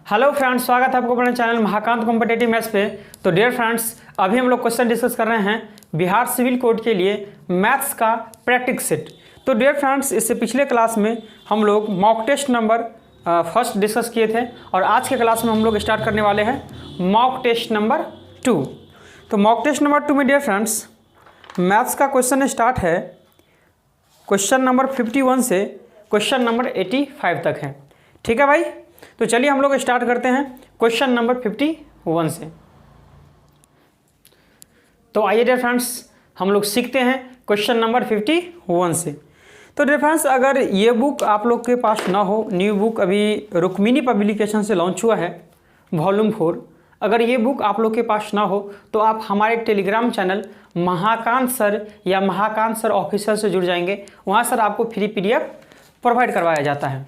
Hello friends, स्वागत है आपको अपने चैनल महाकांत कॉम्पिटेटिव मैथ्स पे। तो डियर फ्रेंड्स, अभी हम लोग क्वेश्चन डिस्कस कर रहे हैं बिहार सिविल कोड के लिए मैथ्स का प्रैक्टिस सेट। तो डियर फ्रेंड्स, इससे पिछले क्लास में हम लोग mock test number first discuss किए थे और आज के क्लास में हम लोग स्टार्ट करने वाले हैं मॉक टेस्ट नंबर 2। तो मॉक टेस्ट नंबर 2 में डियर फ्रेंड्स मैथ्स का क्वेश्चन स्टार्ट है क्वेश्चन नंबर 51 से क्वेश्चन नंबर 85 तक है। ठीक है भाई, तो चलिए हम लोग स्टार्ट करते हैं क्वेश्चन नंबर 51 से। तो आइए डियर फ्रेंड्स हम लोग सीखते हैं क्वेश्चन नंबर 51 से। तो डियर फ्रेंड्स, अगर ये बुक आप लोग के पास ना हो, न्यू बुक अभी रुक्मिणी पब्लिकेशन से लॉन्च हुआ है वॉल्यूम 4, अगर ये बुक आप लोग के पास ना हो तो आप हमारे टेलीग्राम चैनल महाकांत सर या महाकांत सर ऑफिशियल से जुड़ जाएंगे। वहाँ सर आपको फ्री PDF प्रोवाइड करवाया जाता है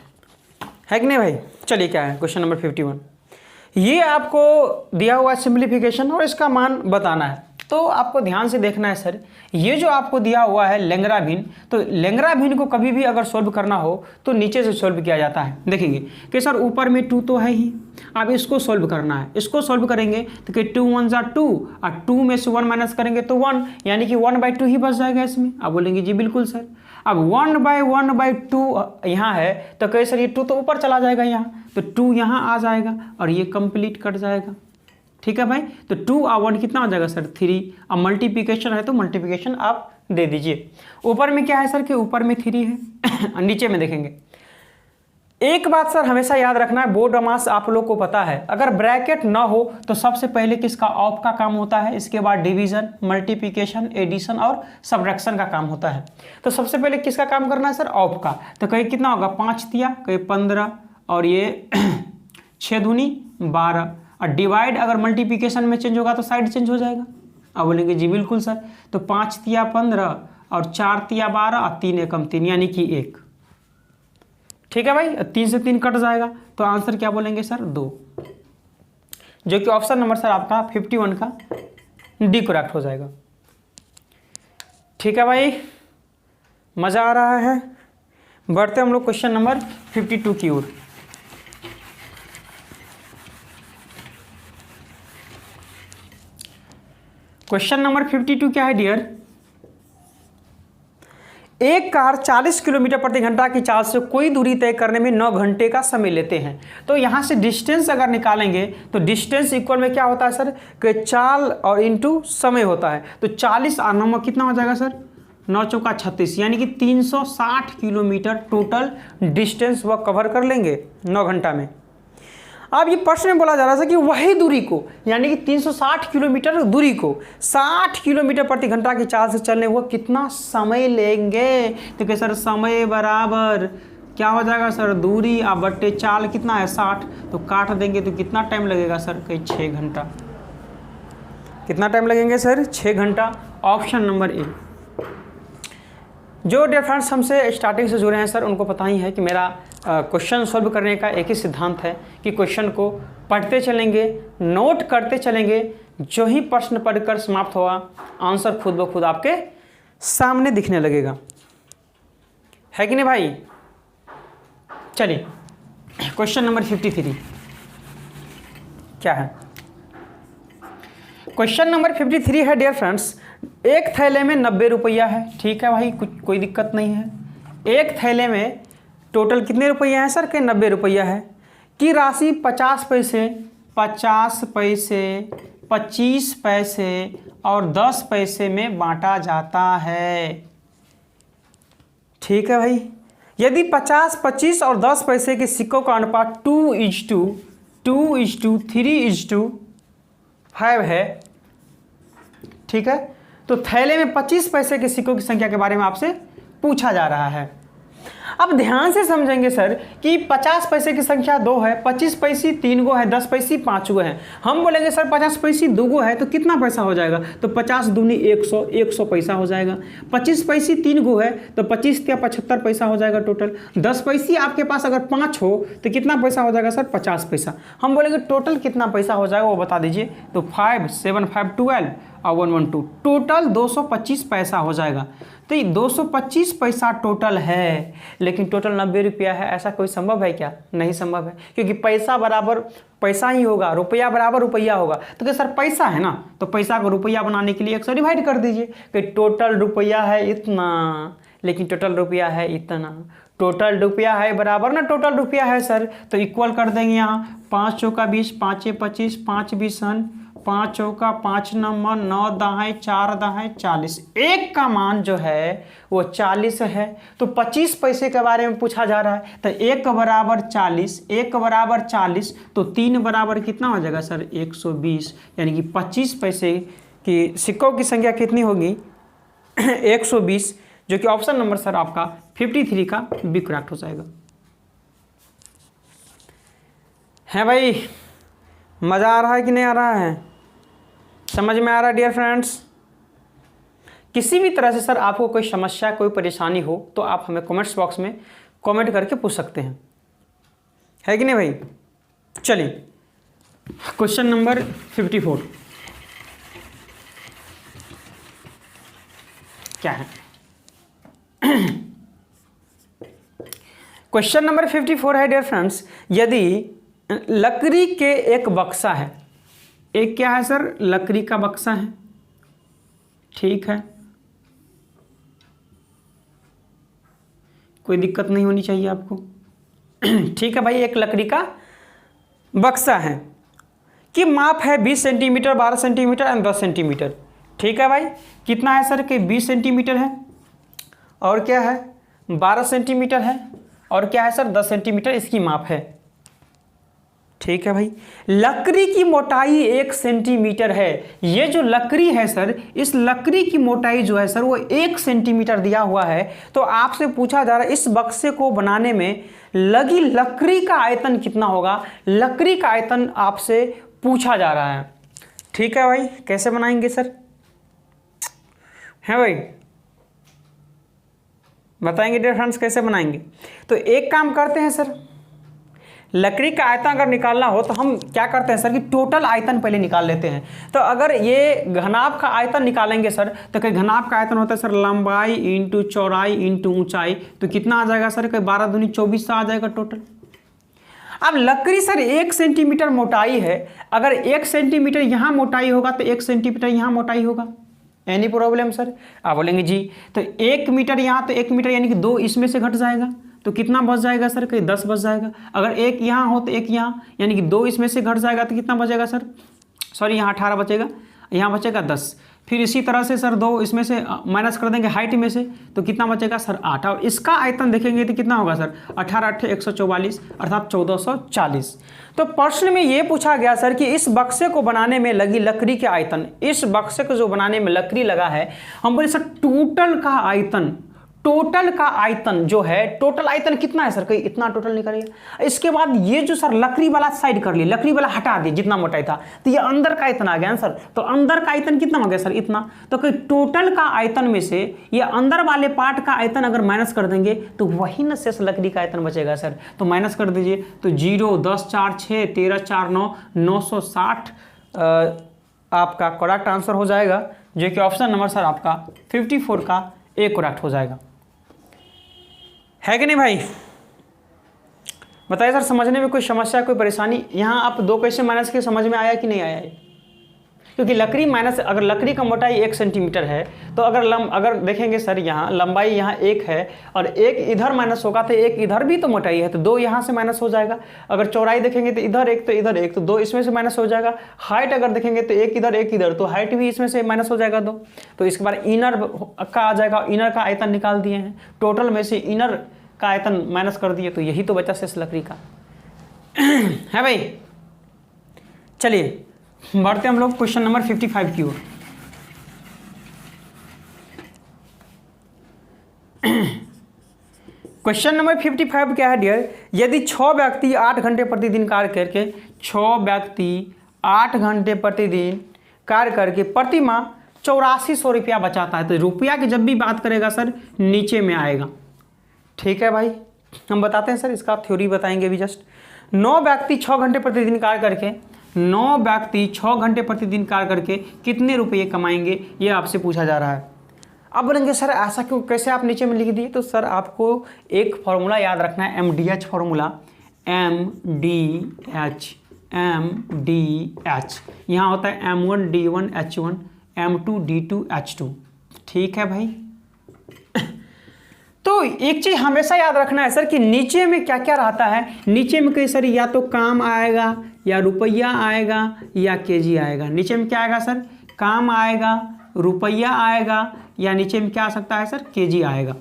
कि नहीं भाई। चलिए क्या है क्वेश्चन नंबर 51। ये आपको दिया हुआ है सिंप्लीफिकेशन और इसका मान बताना है। तो आपको ध्यान से देखना है सर, ये जो आपको दिया हुआ है लेंगरा भिन्न, तो लेंगरा भिन्न को कभी भी अगर सॉल्व करना हो तो नीचे से सॉल्व किया जाता है। देखेंगे कि सर ऊपर में 2 तो है ही, अब इसको सॉल्व करना है। इसको सॉल्व करेंगे तो कि 2 1 जा 2 और 2 में से 1 माइनस करेंगे तो 1, यानी कि 1/2 ही बच जाएगा इसमें। आप बोलेंगे जी बिल्कुल सर। अब 1/1/2 यहाँ है तो कहे सर ये 2 तो ऊपर चला जाएगा यहाँ, तो 2 यहाँ आ जाएगा और ये कंप्लीट कट जाएगा। ठीक है भाई, तो 2 और 1 कितना हो जाएगा सर 3। अब मल्टीप्लिकेशन है तो मल्टीप्लिकेशन आप दे दीजिए। ऊपर में क्या है सर कि ऊपर में 3 है नीचे में देखेंगे। एक बात सर हमेशा याद रखना है, बोर्ड मास आप लोग को पता है, अगर ब्रैकेट ना हो तो सबसे पहले किसका ऑफ का काम होता है, इसके बाद डिवीजन, मल्टीप्लिकेशन, एडिशन और सब्ट्रैक्शन का काम होता है। तो सबसे पहले किसका काम करना है सर, ऑफ का। तो कहीं कितना होगा 5 तिया कहीं 15 और ये 6 दूनी 12 और डिवाइड अगर मल्टीप्लिकेशन में चेंज होगा तो साइड चेंज हो जाएगा। अब बोलेंगे जी बिल्कुल सर। तो 5 तिया 15 और 4 तिया 12 और 3 एकम 3 यानी कि 1। ठीक है भाई, 3 से 3 कट जाएगा तो आंसर क्या बोलेंगे सर 2, जो कि ऑप्शन नंबर सर आपका 51 का डी करेक्ट हो जाएगा। ठीक है भाई, मज़ा आ रहा है। बढ़ते हम लोग क्वेश्चन नंबर 52 की ओर। क्वेश्चन नंबर 52 क्या है डियर, एक कार 40 किलोमीटर प्रति घंटा की चाल से कोई दूरी तय करने में 9 घंटे का समय लेते हैं। तो यहाँ से डिस्टेंस अगर निकालेंगे तो डिस्टेंस इक्वल में क्या होता है सर कि चाल और इनटू समय होता है। तो 40 और 9 कितना हो जाएगा सर 9 चौका 36, यानी कि 360 किलोमीटर टोटल डिस्टेंस वह कवर कर लेंगे 9 घंटा में। अब ये प्रश्न में बोला जा रहा था कि वही दूरी को, यानी कि 360 किलोमीटर दूरी को 60 किलोमीटर प्रति घंटा की चाल से चलने वो कितना समय लेंगे। तो क्या सर समय बराबर क्या हो जाएगा सर दूरी अब बट्टे चाल कितना है 60, तो काट देंगे तो कितना टाइम लगेगा सर कहीं 6 घंटा। कितना टाइम लगेंगे सर 6 घंटा। Option number A. जो डियर फ्रेंड्स हमसे स्टार्टिंग से जुड़े हैं सर उनको पता ही है कि मेरा क्वेश्चन सॉल्व करने का एक ही सिद्धांत है कि क्वेश्चन को पढ़ते चलेंगे, नोट करते चलेंगे, जो ही प्रश्न पढ़कर समाप्त हुआ आंसर खुद ब खुद आपके सामने दिखने लगेगा, है कि नहीं भाई। चलिए क्वेश्चन नंबर 53 क्या है। क्वेश्चन नंबर 53 है डियर फ्रेंड्स, एक थैले में 90 रुपया है। ठीक है भाई, कोई दिक्कत नहीं है। एक थैले में टोटल कितने रुपया है सर के 90 रुपया है की राशि 50 पैसे, 25 पैसे और 10 पैसे में बांटा जाता है। ठीक है भाई, यदि 50, 25 और 10 पैसे के सिक्कों का अनुपात 2:3:5 है। ठीक है, तो थैले में 25 पैसे के सिक्कों की संख्या के बारे में आपसे पूछा जा रहा है। अब ध्यान से समझेंगे सर कि 50 पैसे की संख्या 2 है, 25 पैसे 3 गो है, 10 पैसे 5 गो है। हम बोलेंगे सर 50 पैसे 2 गो है तो कितना पैसा हो जाएगा, तो 50 दूनी 100, 100 पैसा हो जाएगा। 25 पैसे 3 गो है तो 25 या 75 पैसा हो जाएगा टोटल। 10 पैसे आपके पास अगर 5 हो तो कितना पैसा हो जाएगा सर 50 पैसा। हम बोलेंगे टोटल कितना पैसा हो जाएगा वो बता दीजिए। तो 5 7 5 12 और 1 1 2 टोटल 225 पैसा हो जाएगा। तो ये 225 पैसा टोटल है, लेकिन टोटल 90 रुपया है, ऐसा कोई संभव है क्या? नहीं संभव है, क्योंकि पैसा बराबर पैसा ही होगा, रुपया बराबर रुपया होगा। तो क्या सर पैसा है ना, तो पैसा को रुपया बनाने के लिए 100 डिवाइड कर दीजिए कि टोटल रुपया है इतना, लेकिन टोटल रुपया है इतना। टोटल रुपया है बराबर ना टोटल रुपया है सर, तो इक्वल कर देंगे यहाँ 5 चौका 20, 5 25, 5 20, 5 चौका 5 नंबर 9 दहाई 4 दहाई 40। एक का मान जो है वो 40 है, तो 25 पैसे के बारे में पूछा जा रहा है, तो 1 बराबर 40, 1 बराबर 40, तो 3 बराबर कितना हो जाएगा सर? 120, यानी कि 25 पैसे की सिक्कों की संख्या कितनी होगी? 120, जो कि ऑप्शन नंबर सर आपका 53 का बी करेक्ट हो जाएगा। है भाई, मज़ा आ रहा है कि नहीं आ रहा है? समझ में आ रहा है डियर फ्रेंड्स? किसी भी तरह से सर आपको कोई समस्या कोई परेशानी हो तो आप हमें कमेंट्स बॉक्स में कमेंट करके पूछ सकते हैं, है कि नहीं भाई? चलिए क्वेश्चन नंबर 54 क्या है? क्वेश्चन नंबर 54 है डियर फ्रेंड्स, यदि लकड़ी के एक बक्सा है, एक क्या है सर? लकड़ी का बक्सा है, ठीक है, कोई दिक्कत नहीं होनी चाहिए आपको। ठीक है भाई, एक लकड़ी का बक्सा है कि माप है 20 सेंटीमीटर, 12 सेंटीमीटर एंड 10 सेंटीमीटर। ठीक है भाई, कितना है सर? कि 20 सेंटीमीटर है और क्या है 12 सेंटीमीटर है और क्या है सर 10 सेंटीमीटर इसकी माप है। ठीक है भाई, लकड़ी की मोटाई 1 सेंटीमीटर है। ये जो लकड़ी है सर, इस लकड़ी की मोटाई जो है सर वो 1 सेंटीमीटर दिया हुआ है। तो आपसे पूछा जा रहा है इस बक्से को बनाने में लगी लकड़ी का आयतन कितना होगा? लकड़ी का आयतन आपसे पूछा जा रहा है। ठीक है भाई, कैसे बनाएंगे सर? है भाई, बताएंगे डियर फ्रेंड्स कैसे बनाएंगे? तो एक काम करते हैं सर, लकड़ी का आयतन अगर निकालना हो तो हम क्या करते हैं सर कि टोटल आयतन पहले निकाल लेते हैं। तो अगर ये घनाभ का आयतन निकालेंगे सर, तो कहीं घनाभ का आयतन होता है सर लंबाई इंटू चौड़ाई इंटू ऊंचाई, तो कितना आ जाएगा सर? कहीं 12 दूनी 24 आ जाएगा टोटल। अब लकड़ी सर 1 सेंटीमीटर मोटाई है, अगर 1 सेंटीमीटर यहाँ मोटाई होगा तो 1 सेंटीमीटर यहाँ मोटाई होगा। Any problem sir? आप बोलेंगे जी, तो 1 मीटर यहाँ तो 1 मीटर यानी कि 2 इसमें से घट जाएगा, तो कितना बच जाएगा सर? कहीं 10 बच जाएगा। अगर 1 यहाँ हो तो 1 यहाँ, यानी कि 2 इसमें से घट जाएगा तो कितना बचेगा सर? सॉरी, यहाँ 18 बचेगा, यहाँ बचेगा 10। फिर इसी तरह से सर 2 इसमें से माइनस कर देंगे हाइट में से, तो कितना बचेगा सर? 8। और इसका आयतन देखेंगे तो कितना होगा सर? 18 8 144 अर्थात 1440। तो प्रश्न में ये पूछा गया सर कि इस बक्से को बनाने में लगी लकड़ी के आयतन, इस बक्से को जो बनाने में लकड़ी लगा है, हम बोले सर टोटल का आयतन, टोटल का आयतन जो है, टोटल आयतन कितना है सर? कहीं इतना टोटल निकालिए। इसके बाद ये जो सर लकड़ी वाला साइड कर लिए, लकड़ी वाला हटा दिए जितना मोटाई था, तो ये अंदर का आयतन आ गया सर। तो अंदर का आयतन कितना हो गया सर? इतना। तो कहीं टोटल का आयतन में से ये अंदर वाले पार्ट का आयतन अगर माइनस कर देंगे तो वही न शेष लकड़ी का आयतन बचेगा सर। तो माइनस कर दीजिए, तो 0 10 4 6 13 4 9 960 आपका करेक्ट आंसर हो जाएगा, जो कि ऑप्शन नंबर सर आपका 54 का ए करेक्ट हो जाएगा। है कि नहीं भाई? बताइए सर, समझने में कोई समस्या कोई परेशानी? यहाँ आप 2 क्वेश्चन माइनस के समझ में आया कि नहीं आया है? क्योंकि लकड़ी माइनस, अगर लकड़ी का मोटाई 1 सेंटीमीटर है तो अगर देखेंगे सर यहाँ लंबाई यहाँ 1 है और 1 इधर माइनस होगा तो 1 इधर भी तो मोटाई है, तो 2 यहाँ से माइनस हो जाएगा। अगर चौड़ाई देखेंगे तो इधर 1 तो इधर 1, तो 2 इसमें से माइनस हो जाएगा। हाइट अगर देखेंगे तो 1 इधर तो हाइट भी इसमें से माइनस हो जाएगा 2। तो इसके बाद इनर का आ जाएगा, इनर का आयतन निकाल दिए हैं, टोटल में से इनर का आयतन माइनस कर दिए, तो यही तो बचा शेष लकड़ी का। है भाई? चलिए बढ़ते हम लोग क्वेश्चन नंबर 55 की ओर। क्वेश्चन नंबर 55 क्या है डियर? यदि 6 व्यक्ति 8 घंटे प्रतिदिन कार्य करके 6 व्यक्ति 8 घंटे प्रतिदिन कार्य करके प्रति माह 8400 रुपया बचाता है, तो रुपया की जब भी बात करेगा सर नीचे में आएगा। ठीक है भाई, हम बताते हैं सर, इसका थ्योरी बताएंगे भी जस्ट। 9 व्यक्ति 6 घंटे प्रतिदिन कार्य करके, 9 व्यक्ति 6 घंटे प्रतिदिन कार्य करके कितने रुपये कमाएंगे, ये आपसे पूछा जा रहा है। अब बोलेंगे सर ऐसा क्यों, कैसे आप नीचे में लिख दिए? तो सर आपको एक फॉर्मूला याद रखना है, MDH फॉर्मूला, MDH, यहाँ होता है M1D1H1, M2D2H2, ठीक है भाई। तो एक चीज हमेशा याद रखना है सर कि नीचे में क्या क्या रहता है। नीचे में कहीं सर या तो काम आएगा या रुपया आएगा या केजी आएगा। नीचे में क्या आएगा सर? काम आएगा, रुपया आएगा, या नीचे में क्या आ सकता है सर? केजी आएगा।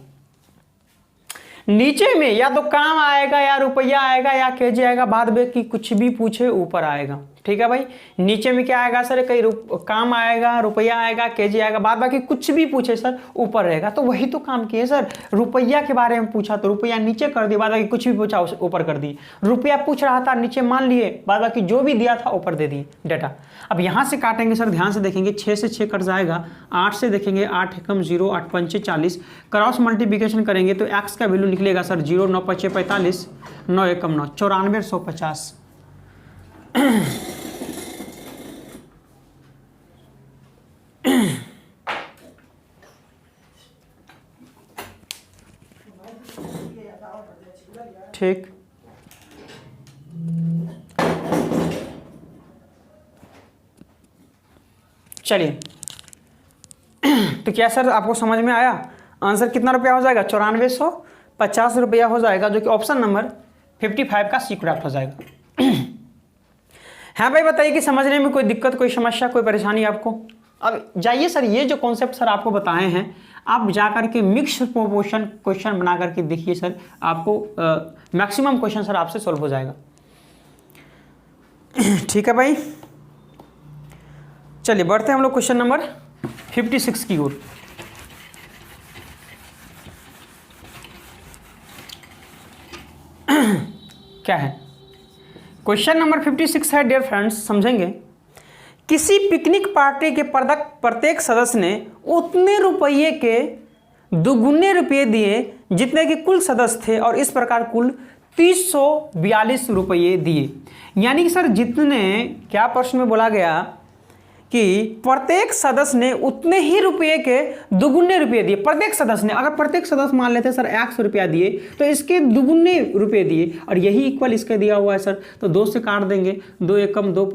नीचे में या तो काम आएगा या रुपया आएगा या केजी आएगा, बाद में कि कुछ भी पूछे ऊपर आएगा, ठीक है भाई। नीचे में क्या आएगा सर? कहीं काम आएगा, रुपया आएगा, केजी आएगा, बाद बाकी कुछ भी पूछे सर ऊपर रहेगा। तो वही तो काम किए सर, रुपया के बारे में पूछा तो रुपया नीचे कर दिया, बाद बाकी कुछ भी पूछा ऊपर कर दिए। रुपया पूछ रहा था नीचे मान लिए, बाद बाकी जो भी दिया था ऊपर दे दिए डाटा। अब यहाँ से काटेंगे सर, ध्यान से देखेंगे, 6 से 6 कट जाएगा, 8 से देखेंगे 8 एकम 0, 8 पंचे 40, क्रॉस मल्टीप्लिकेशन करेंगे तो एक्स का वैल्यू निकलेगा सर 0, 9 पचे 45, 9 एकम 9, 94,150। ठीक, चलिए तो क्या सर आपको समझ में आया? आंसर कितना रुपया हो जाएगा? 9450 रुपया हो जाएगा, जो कि ऑप्शन नंबर 55 का सी करेक्ट हो जाएगा। हाँ भाई बताइए कि समझने में कोई दिक्कत, कोई समस्या, कोई परेशानी आपको? अब जाइए सर, ये जो कॉन्सेप्ट सर आपको बताए हैं, आप जाकर के मिक्स प्रोपोर्शन क्वेश्चन बना करके देखिए सर, आपको मैक्सिमम क्वेश्चन सर आपसे सॉल्व हो जाएगा। ठीक है भाई, चलिए बढ़ते हैं हम लोग क्वेश्चन नंबर 56 की ओर। क्या है क्वेश्चन नंबर 56 है डियर फ्रेंड्स, समझेंगे। किसी पिकनिक पार्टी के प्रत्येक सदस्य ने उतने रुपये के दुगुने रुपये दिए जितने कि कुल सदस्य थे, और इस प्रकार कुल 342 रुपये दिए। यानी कि सर जितने, क्या प्रश्न में बोला गया कि प्रत्येक सदस्य ने उतने ही रुपये के दुगुने रुपये दिए। प्रत्येक सदस्य ने, अगर प्रत्येक सदस्य मान लेते सर 100 रुपया दिए तो इसके दुगुने रुपये दिए, और यही इक्वल इसके दिया हुआ है सर, तो 2 से काट देंगे, 2 एकम 2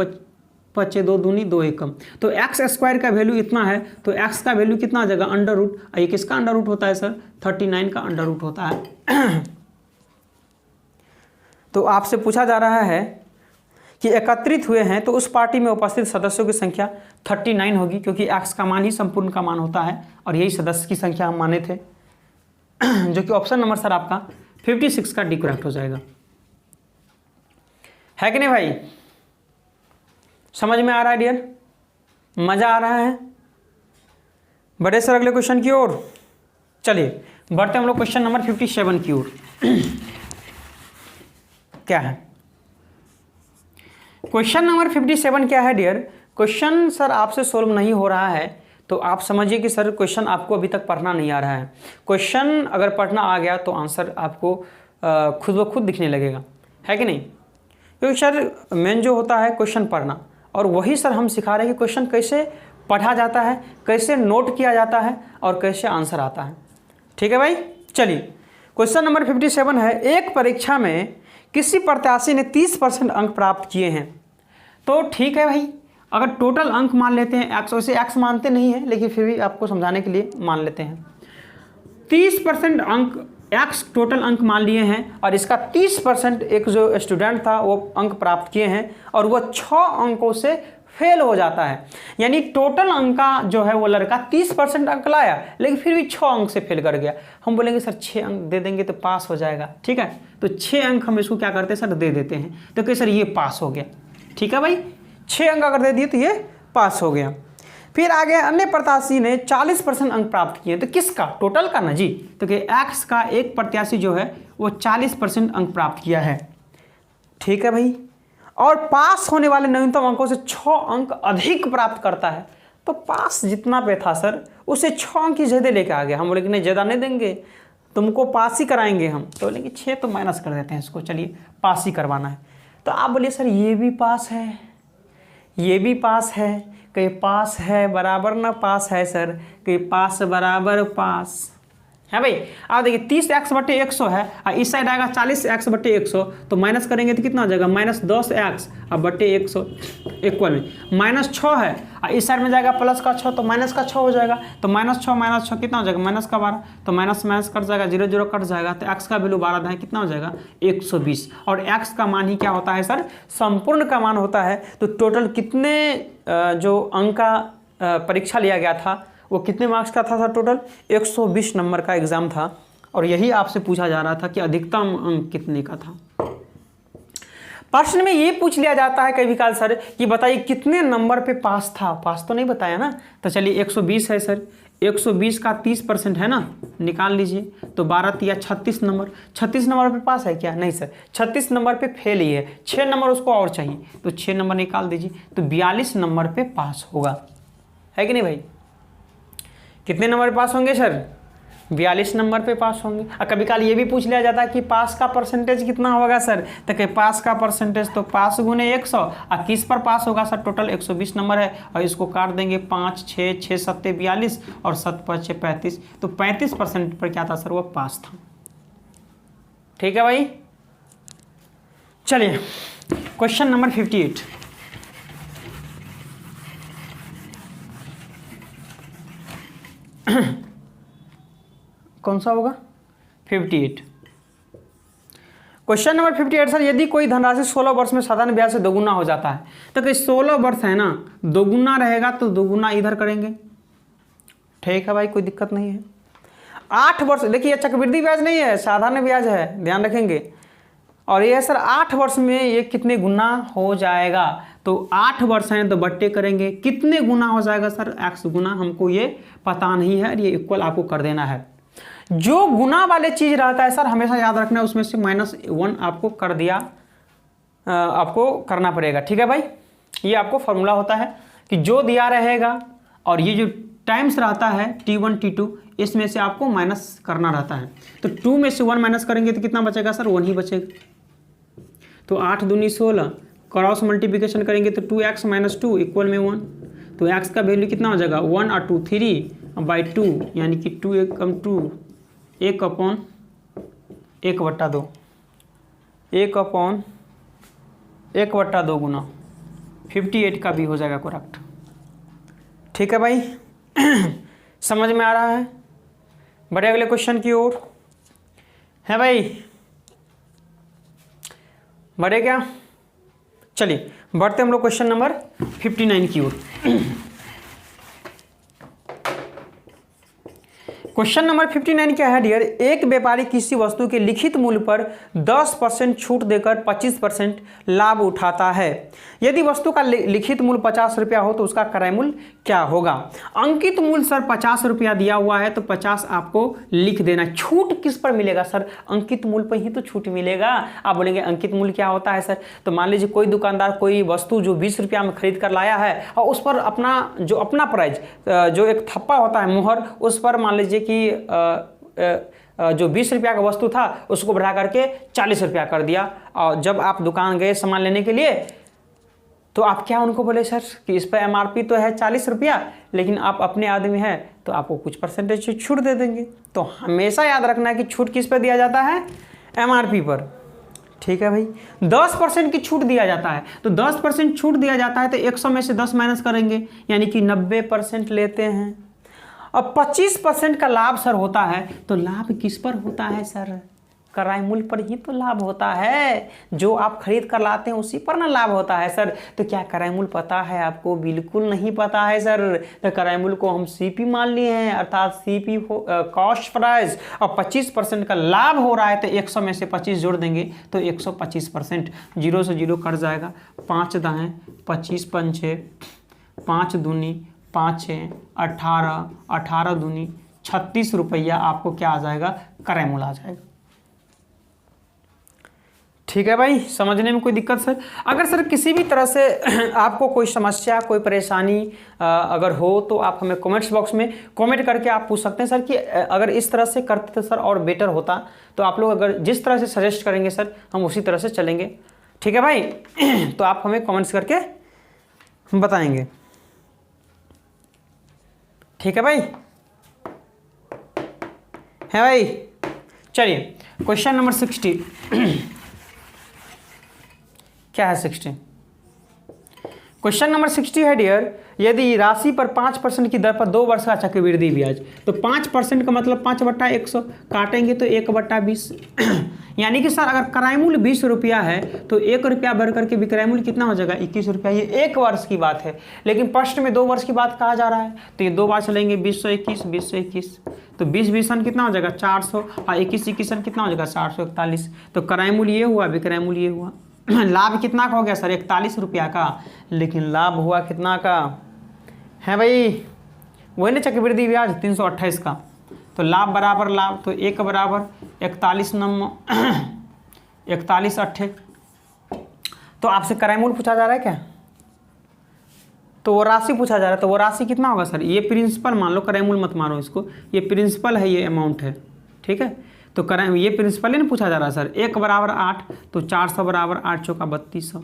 पचे 2 दूनी 2 एकम, तो एक्स स्क्वायर का वैल्यू इतना है, तो एक्स का वैल्यू कितना आ जाएगा? अंडर रूट, ये किसका अंडर रूट होता है सर? 39 का अंडर रूट होता है। तो आपसे पूछा जा रहा है कि एकत्रित हुए हैं तो उस पार्टी में उपस्थित सदस्यों की संख्या 39 होगी, क्योंकि एक्स का मान ही संपूर्ण का मान होता है, और यही सदस्य की संख्या हम माने थे, जो कि ऑप्शन नंबर सर आपका 56 का डी करेक्ट हो जाएगा। है कि नहीं भाई? समझ में आ रहा है डियर? मजा आ रहा है? बढ़े सर अगले क्वेश्चन की ओर। चलिए बढ़ते हम लोग क्वेश्चन नंबर 57 की ओर। क्या है क्वेश्चन नंबर 57? क्या है डियर? क्वेश्चन सर आपसे सोल्व नहीं हो रहा है तो आप समझिए कि सर क्वेश्चन आपको अभी तक पढ़ना नहीं आ रहा है। क्वेश्चन अगर पढ़ना आ गया तो आंसर आपको खुद ब खुद दिखने लगेगा, है कि नहीं? क्योंकि सर मेन जो होता है क्वेश्चन पढ़ना, और वही सर हम सिखा रहे हैं कि क्वेश्चन कैसे पढ़ा जाता है, कैसे नोट किया जाता है, और कैसे आंसर आता है। ठीक है भाई, चलिए क्वेश्चन नंबर 57 है, एक परीक्षा में किसी प्रत्याशी ने 30% अंक प्राप्त किए हैं। तो ठीक है भाई, अगर टोटल अंक मान लेते हैं एक्स, वैसे एक्स मानते नहीं है लेकिन फिर भी आपको समझाने के लिए मान लेते हैं। 30% अंक एक्स टोटल अंक मान लिए हैं, और इसका 30% एक जो स्टूडेंट था वो अंक प्राप्त किए हैं, और वो 6 अंकों से फेल हो जाता है। यानी टोटल अंक का जो है वो लड़का 30% अंक लाया लेकिन फिर भी 6 अंक से फेल कर गया। हम बोलेंगे सर 6 अंक दे देंगे तो पास हो जाएगा, ठीक है? तो 6 अंक हम इसको क्या करते हैं सर? दे देते हैं, तो क्या सर ये पास हो गया। ठीक है भाई, 6 अंक अगर दे दिए तो ये पास हो गया। फिर आगे अन्य प्रत्याशी ने 40% अंक प्राप्त किए, तो किसका? टोटल का ना जी, तो कि एक्स का एक प्रत्याशी जो है वो 40% अंक प्राप्त किया है। ठीक है भाई, और पास होने वाले न्यूनतम अंकों से 6 अंक अधिक प्राप्त करता है, तो पास जितना पे था सर उसे 6 अंक ही ज़्यादा लेके आ गया। हम बोले कि नहीं ज़्यादा नहीं देंगे, तुमको पास ही कराएंगे हम, तो बोले कि 6 तो माइनस कर देते हैं इसको, चलिए पास ही करवाना है। तो आप बोलिए सर ये भी पास है, ये भी पास है, कि पास है बराबर ना पास है सर, कि पास बराबर पास है भाई। अब देखिए 30x/100 है और इस साइड आएगा 40x/100, तो माइनस करेंगे तो कितना हो जाएगा -10x/100 इक्वल में -6 है और इस साइड में जाएगा प्लस का 6, तो माइनस का 6 हो जाएगा, तो -6 कितना हो जाएगा -12, तो माइनस कट जाएगा, 0 0 कट जाएगा, तो x का वैल्यू 12 है, कितना हो जाएगा 120। और x का मान ही क्या होता है सर, संपूर्ण का मान होता है। तो टोटल कितने जो अंक का परीक्षा लिया गया था वो कितने मार्क्स का था सर, टोटल 120 नंबर का एग्जाम था। और यही आपसे पूछा जा रहा था कि अधिकतम अंक कितने का था। प्रश्न में ये पूछ लिया जाता है कभी काल सर कि बताइए कितने नंबर पे पास था, पास तो नहीं बताया ना, तो चलिए 120 है सर, 120 का 30% है ना, निकाल लीजिए, तो 12 या 36 नंबर, 36 नंबर पे पास है क्या, नहीं सर 36 नंबर पे फेल ही है, 6 नंबर उसको और चाहिए, तो 6 नंबर निकाल दीजिए, तो 42 नंबर पे पास होगा, है कि नहीं भाई। कितने नंबर पे पास होंगे सर, 42 नंबर पे पास होंगे। और कभी काल ये भी पूछ लिया जाता है कि पास का परसेंटेज कितना होगा सर, तो कि पास का परसेंटेज तो पास गुने 100 और किस पर पास होगा सर, टोटल 120 नंबर है और इसको काट देंगे 5 6 6 7 42 और 7 5 6 35, तो 35% पर क्या था सर, वो पास था। ठीक है भाई, चलिए क्वेश्चन नंबर 58। कौन सा होगा 58। क्वेश्चन नंबर 58 सर, यदि कोई धनराशि 16 वर्ष में साधारण ब्याज से दोगुना हो जाता है, तो कि 16 वर्ष है ना, दोगुना रहेगा तो दोगुना इधर करेंगे, ठीक है भाई, कोई दिक्कत नहीं है। 8 वर्ष, देखिए चक्रवृद्धि ब्याज नहीं है, साधारण ब्याज है, ध्यान रखेंगे। और ये सर 8 वर्ष में ये कितने गुना हो जाएगा, तो 8 वर्ष हैं तो बट्टे करेंगे, कितने गुना हो जाएगा सर, x गुना, हमको ये पता नहीं है, ये इक्वल आपको कर देना है। जो गुना वाले चीज रहता है सर हमेशा याद रखना है, उसमें से -1 आपको कर दिया, आपको करना पड़ेगा, ठीक है भाई। ये आपको फॉर्मूला होता है कि जो दिया रहेगा और ये जो टाइम्स रहता है T1 T2, इसमें से आपको माइनस करना रहता है, तो 2 में से 1 माइनस करेंगे तो कितना बचेगा सर, 1 ही बचेगा। तो 8 दूनी 16, क्रॉस मल्टीप्लिकेशन करेंगे तो 2x - 2 इक्वल में 1, तो x का वैल्यू कितना हो जाएगा 1 और 2 3/2, यानी कि 2 1 कम 2 1/1/2, 1/1/2 गुना 58 का भी हो जाएगा करेक्ट। ठीक है भाई, समझ में आ रहा है। बढ़े अगले क्वेश्चन की ओर, है भाई, बढ़े क्या, चलिए बढ़ते हम लोग क्वेश्चन नंबर 59 की ओर। क्वेश्चन नंबर 59 क्या है डियर, एक व्यापारी किसी वस्तु के लिखित मूल्य पर 10% छूट देकर 25% लाभ उठाता है। यदि वस्तु का लिखित मूल्य 50 रुपया हो तो उसका क्रय मूल्य क्या होगा। अंकित मूल्य सर 50 रुपया दिया हुआ है तो 50 आपको लिख देना। छूट किस पर मिलेगा सर, अंकित मूल्य पर ही तो छूट मिलेगा। आप बोलेंगे अंकित मूल्य क्या होता है सर, तो मान लीजिए कोई दुकानदार कोई वस्तु जो 20 रुपया में खरीद कर लाया है और उस पर अपना प्राइस जो एक थप्पा होता है मुहर, उस पर मान लीजिए कि जो 20 रुपया का वस्तु था उसको बढ़ा करके 40 रुपया कर दिया। और जब आप दुकान गए सामान लेने के लिए तो आप क्या उनको बोले सर कि इस पर MRP तो है 40 रुपया, लेकिन आप अपने आदमी हैं तो आपको कुछ परसेंटेज छूट दे देंगे। तो हमेशा याद रखना है कि छूट किस पर दिया जाता है, MRP पर। ठीक है भाई, 10% की छूट दिया जाता है, तो 10% छूट दिया जाता है तो 100 में से 10 माइनस करेंगे, यानी कि 90% लेते हैं। अब 25% का लाभ सर होता है, तो लाभ किस पर होता है सर, क्रय मूल्य पर ही तो लाभ होता है। जो आप खरीद कर लाते हैं उसी पर ना लाभ होता है सर। तो क्या क्रय मूल्य पता है आपको, बिल्कुल नहीं पता है सर। तो क्रय मूल्य को हम CP मान लिए हैं, अर्थात CP कॉस्ट प्राइस, और 25% का लाभ हो रहा है तो 100 में से 25 जोड़ देंगे तो 125%, 0 से 0 कट जाएगा, 5 दाएँ 25 पंचे 5 दूनी 5 6 18, 18 दूनी 36 रुपया आपको क्या आ जाएगा, क्रय मूल्य आ जाएगा। ठीक है भाई, समझने में कोई दिक्कत सर। अगर सर किसी भी तरह से आपको कोई समस्या कोई परेशानी अगर हो तो आप हमें कमेंट्स बॉक्स में कमेंट करके आप पूछ सकते हैं सर कि अगर इस तरह से करते तो सर और बेटर होता। तो आप लोग अगर जिस तरह से सजेस्ट करेंगे सर हम उसी तरह से चलेंगे। ठीक है भाई, तो आप हमें कमेंट्स करके बताएंगे। ठीक है भाई, है भाई। चलिए क्वेश्चन नंबर 60 क्या है 60? क्वेश्चन नंबर 60 है डियर, यदि राशि पर 5% की दर पर 2 वर्ष का चक्रवृद्धि ब्याज, तो 5% का मतलब 5/100 काटेंगे तो 1/20 यानी कि सर अगर क्रय मूल्य 20 रुपया है तो 1 रुपया बढ़ करके विक्रय मूल्य कितना हो जाएगा 21 रुपया। ये 1 वर्ष की बात है, लेकिन प्रश्न में 2 वर्ष की बात कहा जा रहा है, तो ये 2 बार चलेंगे 20/121 तो 20 कितना हो जाएगा 400 और 21 कितना हो जाएगा 441। तो क्रय मूल्य ये हुआ, विक्रय मूल्य ये हुआ। लाभ कितना का हो गया सर 41 रुपया का, लेकिन लाभ हुआ कितना का है भाई, वही ना चक्रवृद्धि ब्याज 328 का। तो लाभ बराबर लाभ, तो 1 बराबर 41 अट्ठे। तो आपसे क्रय मूल्य पूछा जा रहा है क्या, तो वो राशि पूछा जा रहा है, तो वो राशि कितना होगा सर, ये प्रिंसिपल मान लो, क्रय मूल्य मत मारो इसको, ये प्रिंसिपल है, ये अमाउंट है, ठीक है। तो क्रय ये प्रिंसिपल ही ना पूछा जा रहा है सर। 1 बराबर 8 तो 400 बराबर 8 चौका 3200,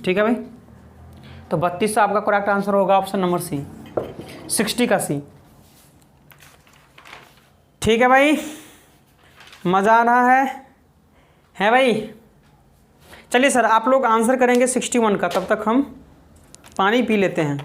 ठीक है भाई। तो 3200 आपका करेक्ट आंसर होगा ऑप्शन नंबर सी, 60 का सी। ठीक है भाई, मज़ा आ रहा है भाई। चलिए सर आप लोग आंसर करेंगे 61 का, तब तक हम पानी पी लेते हैं।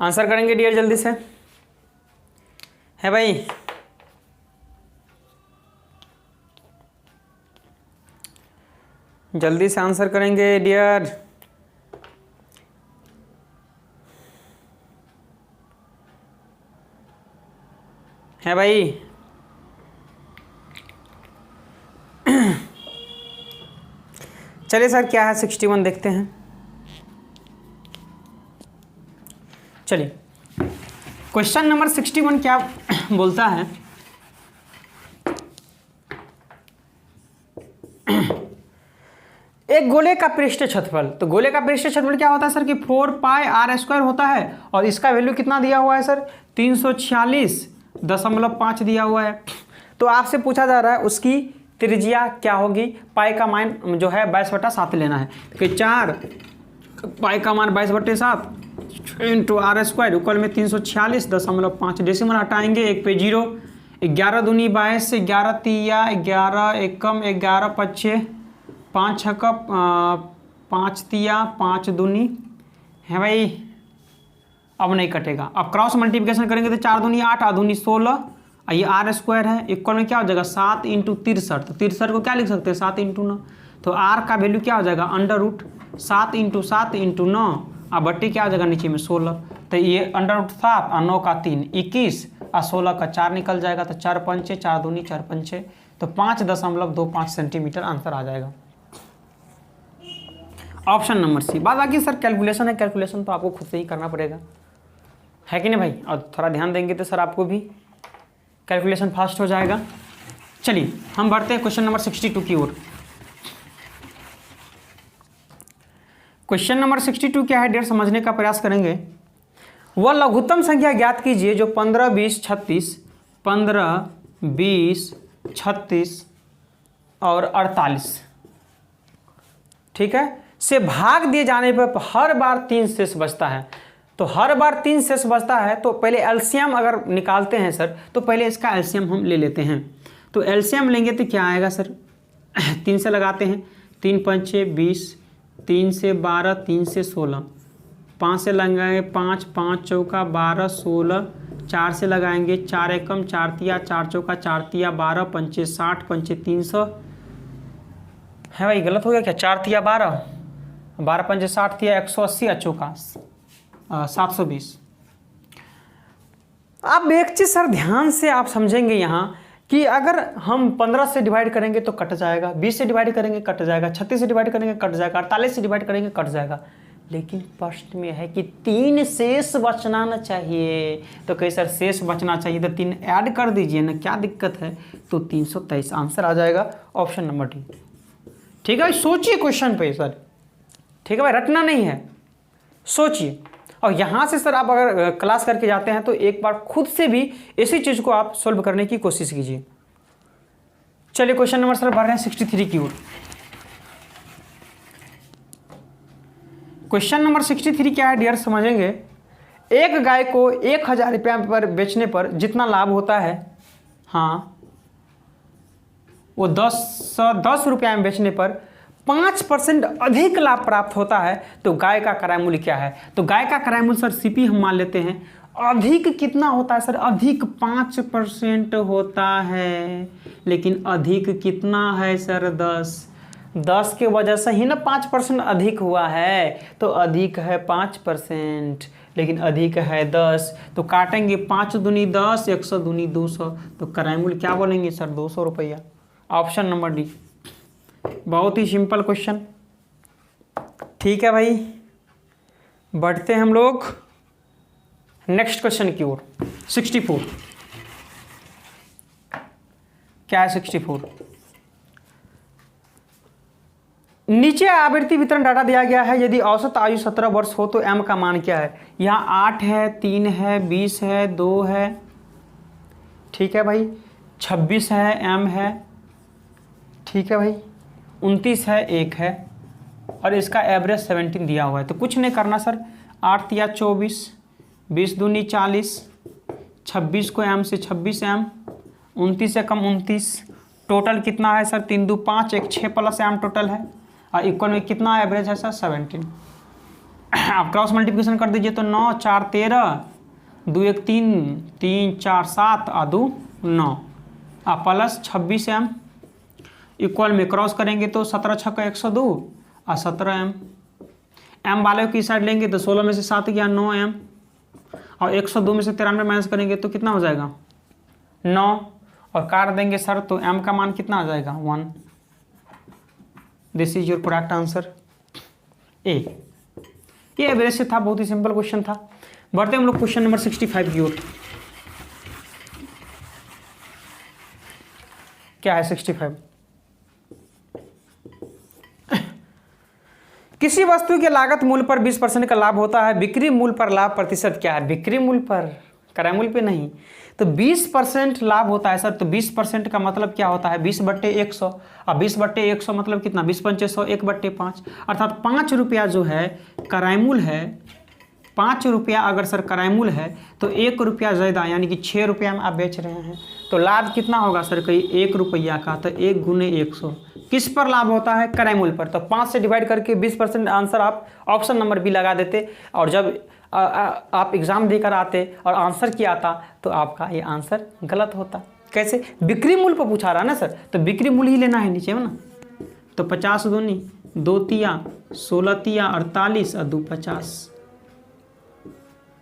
आंसर करेंगे डियर जल्दी से, है भाई। जल्दी से आंसर करेंगे डियर, है भाई। चलिए सर क्या है 61 देखते हैं। चलिए क्वेश्चन नंबर 61 क्या बोलता है, एक गोले का पृष्ठ क्षेत्रफल, तो गोले का पृष्ठ क्षेत्रफल क्या होता है सर कि 4πr² होता है, और इसका वैल्यू कितना दिया हुआ है सर 346.5 दिया हुआ है। तो आपसे पूछा जा रहा है उसकी त्रिज्या क्या होगी, पाई का मान जो है 22/7 लेना है, कि 4 पाई का मान 22/7 इंटू r² इक्वल में 346.5। डेसिमल हटाएंगे, 1 पे 0, 11 दूनी 22, 11 तिया 11, एकम 11 पच्चे 5 छक्का 5 तिया 5 दूनी, है भाई। अब नहीं कटेगा, अब क्रॉस मल्टीप्लिकेशन करेंगे तो 4 दूनी 8, 8 दूनी 16, ये r² है, इक्वल में क्या हो जाएगा 7 इंटू 63। तो 63 को क्या लिख सकते हैं 7 इंटू 9, तो r का वैल्यू क्या हो जाएगा √7 इंटू 7 इंटू 9, अब बट्टी क्या हो जाएगा नीचे में 16। तो ये √7 और 9 का 3 21 और 16 का 4 निकल जाएगा, तो 4 पंचे 4 दूनी 4 पंचे, तो 5.25 सेंटीमीटर आंसर आ जाएगा ऑप्शन नंबर सी। बाद बाकी सर कैलकुलेशन है, कैलकुलेशन तो आपको खुद से ही करना पड़ेगा, है कि नहीं भाई। और थोड़ा ध्यान देंगे तो सर आपको भी कैलकुलेशन फास्ट हो जाएगा। चलिए हम बढ़ते हैं क्वेश्चन नंबर 62 की ओर। क्वेश्चन नंबर 62 क्या है डियर, समझने का प्रयास करेंगे। वह लघुत्तम संख्या ज्ञात कीजिए जो 15, 20, 36 और 48, ठीक है, से भाग दिए जाने पर हर बार 3 शेष बचता है। तो हर बार 3 शेष बचता है, तो पहले एलसीएम अगर निकालते हैं सर, तो पहले इसका एलसीएम हम ले लेते हैं। तो एलसीएम लेंगे तो क्या आएगा सर 3 से लगाते हैं, 3 पंचे 20, 3 से 12, 3 से 16, 5 से लगाएंगे 5, 5 चौका 12, 16, 4 से लगाएंगे 4 एकम 4 तिया 4 चौका 4 तिया 12, पंचे 60, पंचे 300, है भाई गलत हो गया क्या, 4 तिया 12, 12 पंचे 60 तिया 180 चौका 720। अब एक चीज़ सर ध्यान से आप समझेंगे यहाँ कि अगर हम 15 से डिवाइड करेंगे तो कट जाएगा, 20 से डिवाइड करेंगे कट जाएगा, 36 से डिवाइड करेंगे कट जाएगा, 48 से डिवाइड करेंगे कट जाएगा, लेकिन प्रश्न में है कि 3 शेष बचना न चाहिए। तो कहीं सर शेष बचना चाहिए तो 3 ऐड कर दीजिए ना, क्या दिक्कत है। तो 323 आंसर आ जाएगा ऑप्शन नंबर डी। ठीक है भाई, सोचिए क्वेश्चन पे सर, ठीक है भाई, रटना नहीं है, सोचिए। और यहाँ से सर आप अगर क्लास करके जाते हैं तो एक बार खुद से भी इसी चीज़ को आप सोल्व करने की कोशिश कीजिए। चलिए क्वेश्चन नंबर सर बढ़ रहे हैं 63 की ओर। क्वेश्चन नंबर 63 क्या है डियर, समझेंगे। एक गाय को 1000 रुपया पर बेचने पर जितना लाभ होता है, हाँ, वो 10 रुपया में बेचने पर 5% अधिक लाभ प्राप्त होता है, तो गाय का क्रय मूल्य क्या है? तो गाय का क्रय मूल्य सर सीपी हम मान लेते हैं। अधिक कितना होता है सर? अधिक 5% होता है, लेकिन अधिक कितना है सर? 10 के वजह से ही ना 5% अधिक हुआ है, तो अधिक है 5%, लेकिन अधिक है 10, तो काटेंगे 5 दूनी 10, 100 दूनी 200, तो क्रय मूल्य क्या बोलेंगे सर? 200 रुपया। Option number D. बहुत ही सिंपल क्वेश्चन। ठीक है भाई, बढ़ते हैं हम लोग नेक्स्ट क्वेश्चन की ओर। 64 क्या है? 64 नीचे आवृत्ति वितरण डाटा दिया गया है। यदि औसत आयु 17 वर्ष हो तो एम का मान क्या है? यहाँ 8 है, 3 है, 20 है, 2 है, ठीक है भाई, 26 है, एम है, ठीक है भाई, 29 है, 1 है, और इसका एवरेज 17 दिया हुआ है। तो कुछ नहीं करना सर, 8 तिया 24, 20 दूनी 40, 26 को एम से 26 एम, 29 से कम 29, टोटल कितना है सर? 3 2 5, 1 6 प्लस एम टोटल है, और इक्वल में कितना एवरेज है सर? 17। आप क्रॉस मल्टीप्लिकेशन कर दीजिए तो 9 4 13, 2 1 3, 3 4 7, और 2 9, और प्लस 26 एम, इक्वल में क्रॉस करेंगे तो 17 6 का 102, और 17 एम। एम वाले की साइड लेंगे तो 16 में से 7 गया 9 एम, और 102 में से 93 माइनस करेंगे तो कितना हो जाएगा? 9, और काट देंगे सर तो एम का मान कितना आ जाएगा? 1। This is your correct answer A. ये एवरेज से था, बहुत ही सिंपल क्वेश्चन था। बढ़ते हम लोग क्वेश्चन नंबर 65 की ओर। क्या है 65? किसी वस्तु के लागत मूल्य पर 20% का लाभ होता है, बिक्री मूल्य पर लाभ प्रतिशत क्या है? बिक्री मूल्य पर, क्रय मूल्य पे नहीं। तो 20% लाभ होता है सर, तो 20% का मतलब क्या होता है? 20/100, और 20/100 मतलब कितना? 20 पंचे 100, 1/5, अर्थात 5 रुपया जो है क्रय मूल्य है, 5 रुपया अगर सर क्रय मूल्य है तो 1 रुपया ज़्यादा, यानी कि 6 रुपया में आप बेच रहे हैं, तो लाभ कितना होगा सर? कहीं 1 रुपया का, तो 1 गुने 100 किस पर लाभ होता है? क्रय मूल्य पर। तो 5 से डिवाइड करके 20% आंसर आप ऑप्शन नंबर बी लगा देते, और जब आप एग्ज़ाम देकर आते और आंसर किया आता तो आपका ये आंसर गलत होता। कैसे? बिक्री मूल्य पर पूछा रहा ना सर, तो बिक्री मूल्य ही लेना है नीचे में ना। तो 50 दूनी 2 तिया 16 तिया 48, और 2 50,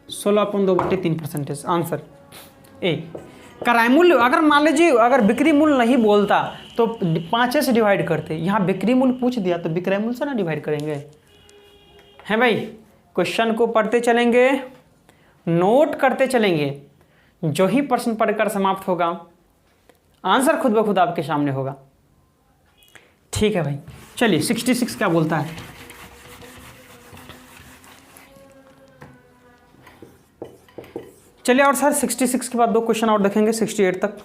16/2/3% आंसर ए। क्रय मूल्य अगर मान लीजिए अगर बिक्री मूल्य नहीं बोलता तो 5 से डिवाइड करते, यहाँ बिक्री मूल्य पूछ दिया तो विक्रय मूल्य से ना डिवाइड करेंगे, हैं भाई। क्वेश्चन को पढ़ते चलेंगे, नोट करते चलेंगे, जो ही प्रश्न पढ़कर समाप्त होगा आंसर खुद ब खुद आपके सामने होगा। ठीक है भाई, चलिए 66 क्या बोलता है? चलिए और सर 66 के बाद 2 क्वेश्चन और देखेंगे 68 तक।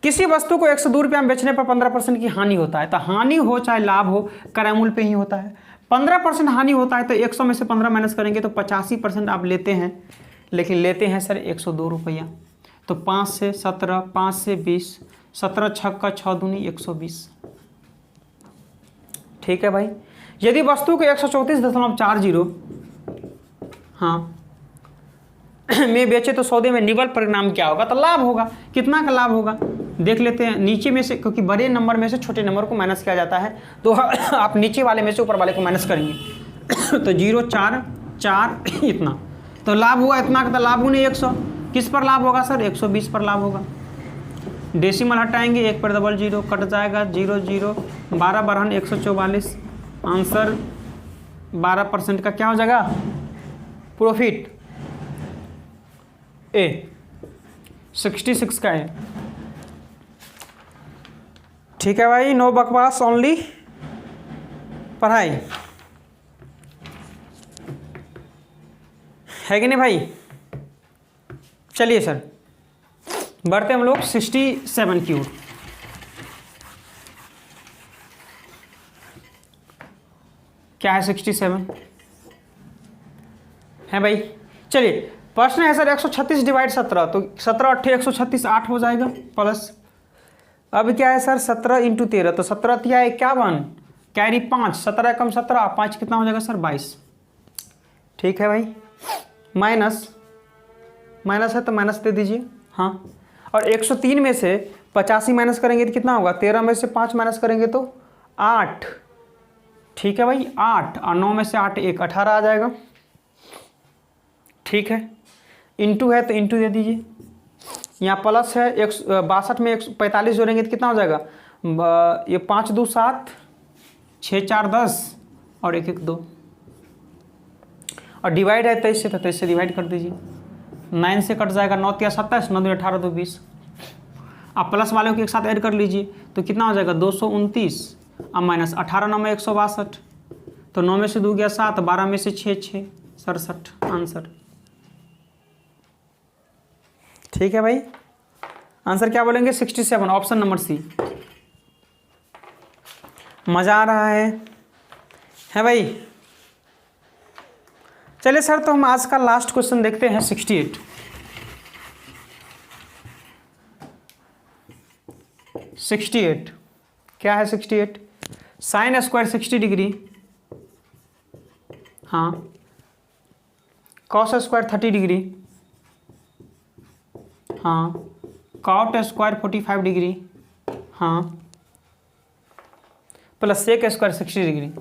किसी वस्तु को 102 रुपया में बेचने पर 15% की हानि होता है, तो हानि हो चाहे लाभ हो क्रय मूल्य पे ही होता है। 15% हानि होता है तो 100 में से 15 माइनस करेंगे तो 85% आप लेते हैं, लेकिन लेते हैं सर 102 रुपया। तो 5 से 17, 5 से 20, 17 छक्का 6 दूनी 120। ठीक है भाई। यदि वस्तु को 134.40 हाँ में बेचे तो सौदे में निवल परिणाम क्या होगा? तो लाभ होगा। कितना का लाभ होगा देख लेते हैं। नीचे में से, क्योंकि बड़े नंबर में से छोटे नंबर को माइनस किया जाता है, तो आप नीचे वाले में से ऊपर वाले को माइनस करेंगे। तो 0 4 4 इतना, तो लाभ हुआ इतना का, तो लाभ गुने 100 किस पर लाभ होगा सर? 120 पर लाभ होगा। डेसिमल हटाएंगे, 1 पर डबल 0 कट जाएगा, 0 0 12 12 144। आंसर 12% का क्या हो जाएगा? प्रॉफिट ए। 66 का है। ठीक है भाई, नो बकवास, ओनली पढ़ाई। है कि नहीं भाई। चलिए सर बढ़ते हम लोग 67 की ओर। क्या है 67 है भाई। चलिए प्रश्न है सर 136 डिवाइड 17, तो 17 8 136 8 हो जाएगा प्लस। अब क्या है सर 17 इंटू 13, तो 17 तिया 51 कैरी 5, 17 कम 17 5 कितना हो जाएगा सर 22। ठीक है भाई। माइनस है तो माइनस दे दीजिए। हाँ और 103 में से 85 माइनस करेंगे तो कितना होगा, 13 में से 5 माइनस करेंगे तो 8। ठीक है भाई 8 और 9 में से 8 1 18 आ जाएगा। ठीक है इंटू है तो इंटू दे दीजिए। यहाँ प्लस है 62 में 145 जोड़ेंगे तो कितना हो जाएगा, ये 5 2 7 6 4 10 और 1 1 2 और डिवाइड है 23 से, तो 23 से डिवाइड कर दीजिए। 9 से कट जाएगा 9 या 27 9 18 2 20। आप प्लस वाले को एक साथ ऐड कर लीजिए तो कितना हो जाएगा 229 अब माइनस 18 9 में 162, तो 9 में से 2 गया 7, 12 में से 6 6 67 आंसर। ठीक है भाई आंसर क्या बोलेंगे 67 ऑप्शन नंबर सी। मज़ा आ रहा है भाई। चलिए सर तो हम आज का लास्ट क्वेश्चन देखते हैं 68। 68 क्या है 68, साइन स्क्वायर 60 डिग्री, हाँ कॉस स्क्वायर 30 डिग्री, हाँ कॉट स्क्वायर 45 डिग्री, हाँ प्लस सेक स्क्वायर 60 डिग्री।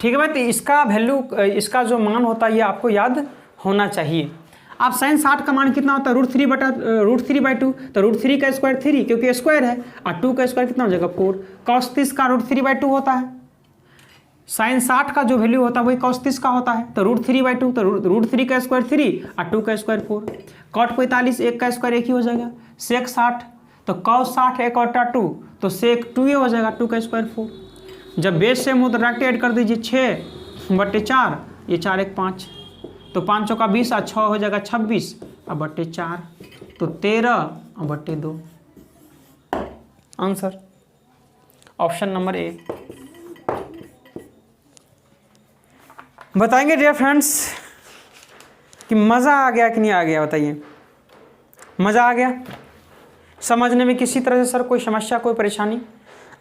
ठीक है भाई। तो इसका वैल्यू, इसका जो मान होता है ये आपको याद होना चाहिए। आप साइन 60 का मान कितना होता है √3/2, तो √3 का स्क्वायर 3 क्योंककि स्क्वायर है, और 2 का स्क्वायर कितना हो जाएगा 4। cos 30 का √3/2 होता है। साइन 60 का जो वैल्यू होता है वही cos 30 का होता है, तो √3/2, तो √3 का स्क्वायर 3 और 2 का स्क्वायर 4। cot 45 1 का स्क्वायर 1 ही हो जाएगा। सेक 60 तो cos 60 1 और 2 तो सेक 2 ही हो जाएगा, 2 का स्क्वायर 4। जब बेस सेम हो तो डायरेक्ट ऐड कर दीजिए 6/4, ये 4 1 5, तो 5 चौका 20 और 6 हो जाएगा 26 और बट्टे 4, तो 13 और बट्टे 2 आंसर ऑप्शन नंबर ए। बताएंगे डियर फ्रेंड्स कि मज़ा आ गया कि नहीं आ गया, बताइए मज़ा आ गया समझने में किसी तरह से सर कोई समस्या कोई परेशानी।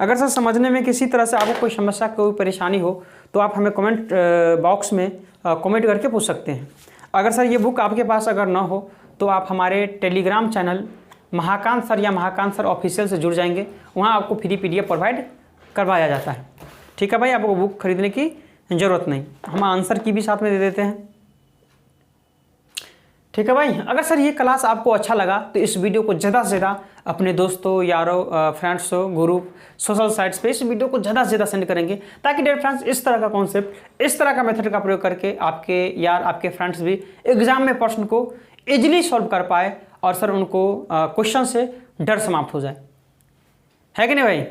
अगर सर समझने में किसी तरह से आपको कोई समस्या कोई परेशानी हो तो आप हमें कमेंट बॉक्स में कमेंट करके पूछ सकते हैं। अगर सर ये बुक आपके पास अगर ना हो तो आप हमारे टेलीग्राम चैनल महाकांत सर या महाकांत सर ऑफिशियल से जुड़ जाएंगे, वहाँ आपको फ्री PDF प्रोवाइड करवाया जाता है। ठीक है भाई, आपको बुक खरीदने की ज़रूरत नहीं, हम आंसर की भी साथ में दे देते हैं। ठीक है भाई। अगर सर ये क्लास आपको अच्छा लगा तो इस वीडियो को ज़्यादा से ज़्यादा अपने दोस्तों यारों फ्रेंड्सों ग्रुप सोशल साइट्स पे इस वीडियो को ज़्यादा से ज़्यादा सेंड करेंगे, ताकि डियर फ्रेंड्स इस तरह का कॉन्सेप्ट इस तरह का मेथड का प्रयोग करके आपके यार आपके फ्रेंड्स भी एग्जाम में प्रश्न को ईजिली सॉल्व कर पाए और सर उनको क्वेश्चन से डर समाप्त हो जाए। है कि नहीं भाई।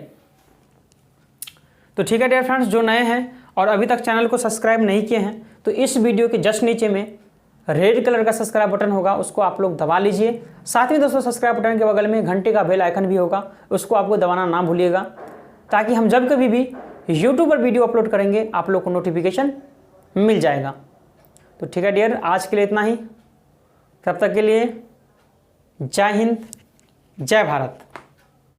तो ठीक है डियर फ्रेंड्स, जो नए हैं और अभी तक चैनल को सब्सक्राइब नहीं किए हैं तो इस वीडियो के जस्ट नीचे में रेड कलर का सब्सक्राइब बटन होगा, उसको आप लोग दबा लीजिए। साथ ही दोस्तों सब्सक्राइब बटन के बगल में घंटे का बेल आइकन भी होगा, उसको आपको दबाना ना भूलिएगा, ताकि हम जब कभी भी यूट्यूब पर वीडियो अपलोड करेंगे आप लोग को नोटिफिकेशन मिल जाएगा। तो ठीक है डियर, आज के लिए इतना ही। तब तक के लिए जय हिंद जय भारत।